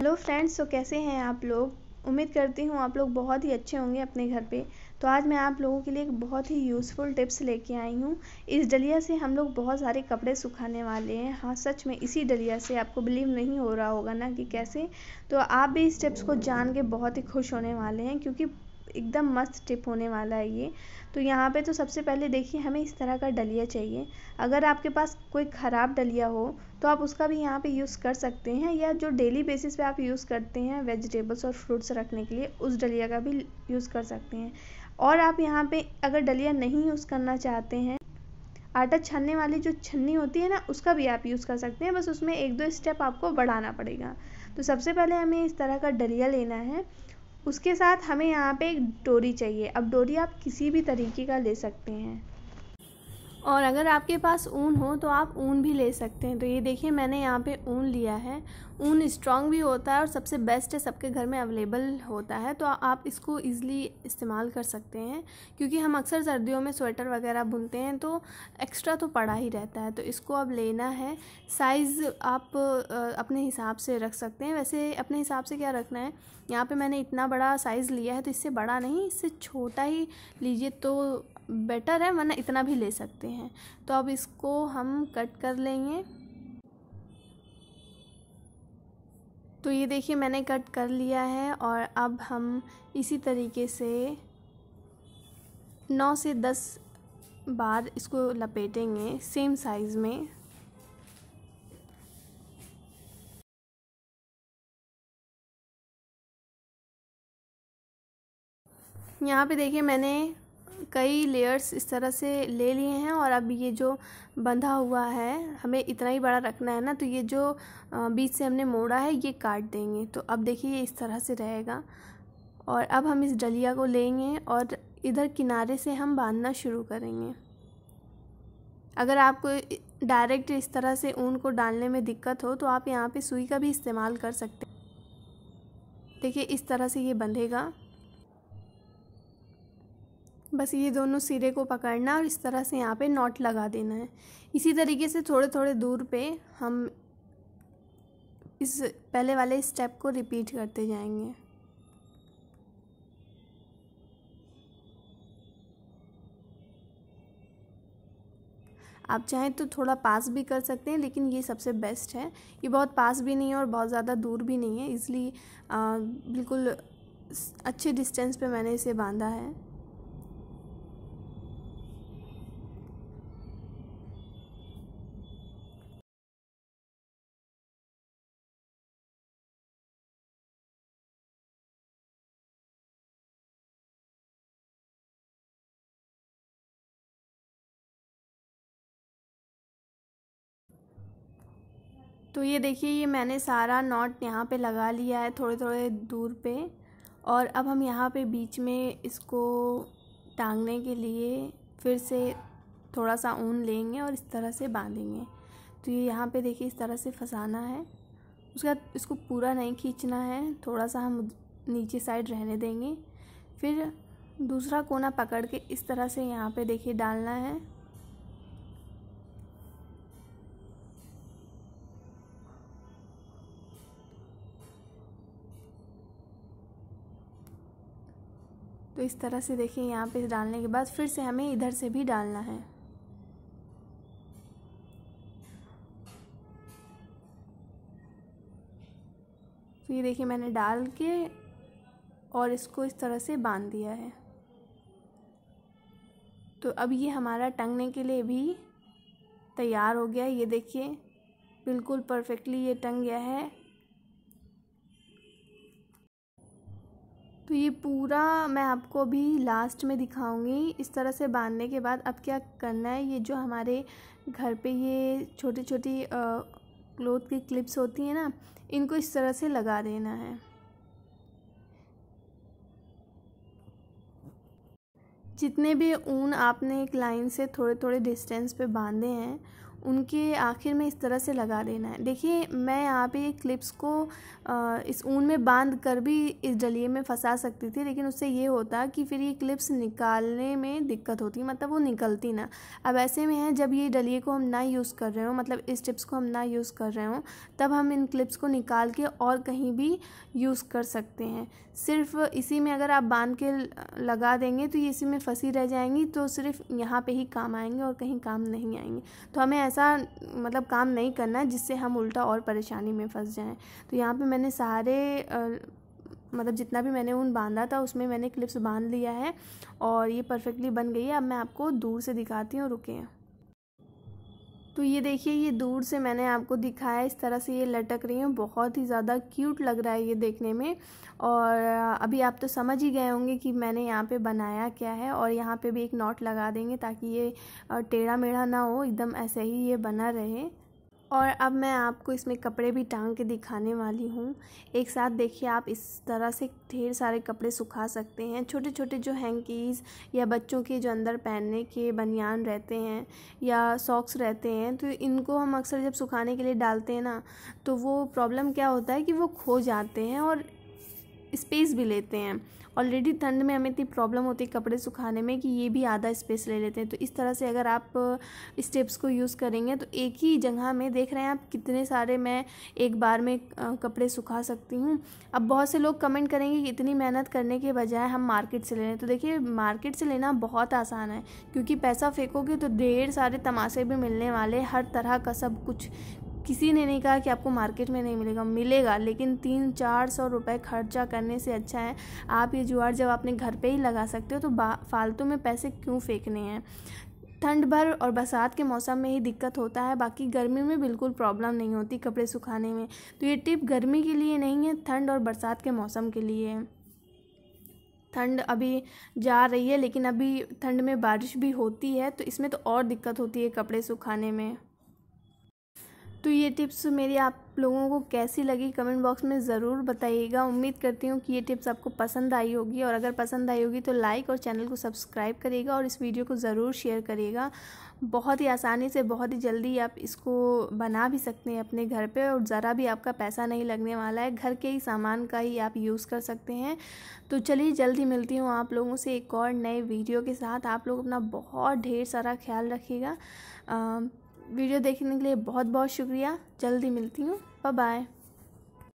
Hello friends, तो कैसे हैं आप लोग। उम्मीद करती हूँ आप लोग बहुत ही अच्छे होंगे अपने घर पे। तो आज मैं आप लोगों के लिए एक बहुत ही यूज़फुल टिप्स लेके आई हूँ। इस डलिया से हम लोग बहुत सारे कपड़े सुखाने वाले हैं। हाँ, सच में इसी डलिया से। आपको बिलीव नहीं हो रहा होगा ना कि कैसे। तो आप भी इस टिप्स को जान के बहुत ही खुश होने वाले हैं, क्योंकि एकदम मस्त टिप होने वाला है ये। तो यहाँ पे तो सबसे पहले देखिए, हमें इस तरह का डलिया चाहिए। अगर आपके पास कोई ख़राब डलिया हो तो आप उसका भी यहाँ पे यूज़ कर सकते हैं, या जो डेली बेसिस पे आप यूज़ करते हैं वेजिटेबल्स और फ्रूट्स रखने के लिए, उस डलिया का भी यूज़ कर सकते हैं। और आप यहाँ पे अगर डलिया नहीं यूज़ करना चाहते हैं, आटा छानने वाली जो छन्नी होती है ना, उसका भी आप यूज़ कर सकते हैं। बस उसमें एक दो स्टेप आपको बढ़ाना पड़ेगा। तो सबसे पहले हमें इस तरह का डलिया लेना है। उसके साथ हमें यहाँ पे एक डोरी चाहिए। अब डोरी आप किसी भी तरीके का ले सकते हैं, और अगर आपके पास ऊन हो तो आप ऊन भी ले सकते हैं। तो ये देखिए, मैंने यहाँ पे ऊन लिया है। ऊन स्ट्रॉन्ग भी होता है और सबसे बेस्ट है, सबके घर में अवेलेबल होता है। तो आप इसको ईज़िली इस्तेमाल कर सकते हैं, क्योंकि हम अक्सर सर्दियों में स्वेटर वगैरह बुनते हैं तो एक्स्ट्रा तो पड़ा ही रहता है। तो इसको अब लेना है। साइज़ आप अपने हिसाब से रख सकते हैं। वैसे अपने हिसाब से क्या रखना है, यहाँ पे मैंने इतना बड़ा साइज़ लिया है, तो इससे बड़ा नहीं, इससे छोटा ही लीजिए तो बेटर है, वरना इतना भी ले सकते हैं। तो अब इसको हम कट कर लेंगे। तो ये देखिए, मैंने कट कर लिया है। और अब हम इसी तरीके से 9 से 10 बार इसको लपेटेंगे सेम साइज़ में। यहाँ पे देखिए, मैंने कई लेयर्स इस तरह से ले लिए हैं। और अब ये जो बंधा हुआ है, हमें इतना ही बड़ा रखना है ना, तो ये जो बीच से हमने मोड़ा है ये काट देंगे। तो अब देखिए, ये इस तरह से रहेगा। और अब हम इस डलिया को लेंगे और इधर किनारे से हम बांधना शुरू करेंगे। अगर आपको डायरेक्ट इस तरह से ऊन को डालने में दिक्कत हो तो आप यहाँ पे सुई का भी इस्तेमाल कर सकते हैं। देखिए, इस तरह से ये बंधेगा। बस ये दोनों सिरे को पकड़ना और इस तरह से यहाँ पे नॉट लगा देना है। इसी तरीके से थोड़े थोड़े दूर पे हम इस पहले वाले स्टेप को रिपीट करते जाएंगे। आप चाहें तो थोड़ा पास भी कर सकते हैं, लेकिन ये सबसे बेस्ट है। ये बहुत पास भी नहीं है और बहुत ज़्यादा दूर भी नहीं है, इसलिए बिल्कुल अच्छे डिस्टेंस पे मैंने इसे बांधा है। तो ये देखिए, ये मैंने सारा नॉट यहाँ पे लगा लिया है थोड़े थोड़े दूर पे। और अब हम यहाँ पे बीच में इसको टांगने के लिए फिर से थोड़ा सा ऊन लेंगे और इस तरह से बांधेंगे। तो ये यहाँ पे देखिए, इस तरह से फंसाना है। उसके बाद इसको पूरा नहीं खींचना है, थोड़ा सा हम नीचे साइड रहने देंगे। फिर दूसरा कोना पकड़ के इस तरह से यहाँ पे देखिए डालना है। तो इस तरह से देखिए, यहाँ पे डालने के बाद फिर से हमें इधर से भी डालना है। तो ये देखिए, मैंने डाल के और इसको इस तरह से बांध दिया है। तो अब ये हमारा टंगने के लिए भी तैयार हो गया। ये देखिए, बिल्कुल परफेक्टली ये टंग गया है। तो ये पूरा मैं आपको अभी लास्ट में दिखाऊंगी। इस तरह से बांधने के बाद अब क्या करना है, ये जो हमारे घर पे ये छोटी छोटी क्लोथ की क्लिप्स होती हैं ना, इनको इस तरह से लगा देना है। जितने भी ऊन आपने एक लाइन से थोड़े थोड़े डिस्टेंस पे बांधे हैं, उनके आखिर में इस तरह से लगा देना है। देखिए मैं यहाँ पे क्लिप्स को इस ऊन में बांध कर भी इस डलिए में फंसा सकती थी, लेकिन उससे ये होता कि फिर ये क्लिप्स निकालने में दिक्कत होती, मतलब वो निकलती ना। अब ऐसे में है जब ये डलिए को हम ना यूज़ कर रहे हो, मतलब इस टिप्स को हम ना यूज़ कर रहे हो, तब हम इन क्लिप्स को निकाल के और कहीं भी यूज़ कर सकते हैं। सिर्फ इसी में अगर आप बांध के लगा देंगे तो ये इसी में फंसी रह जाएंगी, तो सिर्फ यहाँ पे ही काम आएंगे और कहीं काम नहीं आएंगे। तो हमें ऐसा मतलब काम नहीं करना है जिससे हम उल्टा और परेशानी में फंस जाएं। तो यहाँ पे मैंने सारे मतलब जितना भी मैंने ऊन बांधा था उसमें मैंने क्लिप्स बांध लिया है और ये परफेक्टली बन गई है। अब मैं आपको दूर से दिखाती हूँ, रुके। तो ये देखिए, ये दूर से मैंने आपको दिखाया, इस तरह से ये लटक रही हैं। बहुत ही ज़्यादा क्यूट लग रहा है ये देखने में। और अभी आप तो समझ ही गए होंगे कि मैंने यहाँ पे बनाया क्या है। और यहाँ पे भी एक नॉट लगा देंगे ताकि ये टेढ़ा मेढ़ा ना हो, एकदम ऐसे ही ये बना रहे। और अब मैं आपको इसमें कपड़े भी टांग के दिखाने वाली हूँ। एक साथ देखिए, आप इस तरह से ढेर सारे कपड़े सुखा सकते हैं। छोटे छोटे जो हैंकीज़ या बच्चों के जो अंदर पहनने के बनियान रहते हैं या सॉक्स रहते हैं, तो इनको हम अक्सर जब सुखाने के लिए डालते हैं ना, तो वो प्रॉब्लम क्या होता है कि वो खो जाते हैं और स्पेस भी लेते हैं। ऑलरेडी ठंड में हमें इतनी प्रॉब्लम होती है कपड़े सुखाने में कि ये भी आधा स्पेस ले लेते हैं। तो इस तरह से अगर आप स्टेप्स को यूज़ करेंगे तो एक ही जगह में, देख रहे हैं आप कितने सारे मैं एक बार में कपड़े सुखा सकती हूँ। अब बहुत से लोग कमेंट करेंगे कि इतनी मेहनत करने के बजाय हम मार्केट से ले लें। तो देखिए, मार्केट से लेना बहुत आसान है, क्योंकि पैसा फेंकोगे तो ढेर सारे तमाशे भी मिलने वाले, हर तरह का सब कुछ। किसी ने नहीं कहा कि आपको मार्केट में नहीं मिलेगा, मिलेगा, लेकिन 300-400 रुपये खर्चा करने से अच्छा है आप ये जुगाड़ जब अपने घर पे ही लगा सकते हो तो फालतू में पैसे क्यों फेंकने हैं। ठंड भर और बरसात के मौसम में ही दिक्कत होता है, बाकी गर्मी में बिल्कुल प्रॉब्लम नहीं होती कपड़े सुखाने में। तो ये टिप गर्मी के लिए नहीं है, ठंड और बरसात के मौसम के लिए है। ठंड अभी जा रही है, लेकिन अभी ठंड में बारिश भी होती है, तो इसमें तो और दिक्कत होती है कपड़े सुखाने में। तो ये टिप्स मेरी आप लोगों को कैसी लगी कमेंट बॉक्स में ज़रूर बताइएगा। उम्मीद करती हूँ कि ये टिप्स आपको पसंद आई होगी, और अगर पसंद आई होगी तो लाइक और चैनल को सब्सक्राइब करिएगा और इस वीडियो को ज़रूर शेयर करिएगा। बहुत ही आसानी से, बहुत ही जल्दी आप इसको बना भी सकते हैं अपने घर पे, और ज़रा भी आपका पैसा नहीं लगने वाला है। घर के ही सामान का ही आप यूज़ कर सकते हैं। तो चलिए, जल्दी मिलती हूँ आप लोगों से एक और नए वीडियो के साथ। आप लोग अपना बहुत ढेर सारा ख्याल रखिएगा। वीडियो देखने के लिए बहुत बहुत शुक्रिया। जल्दी मिलती हूँ, बाय बाय।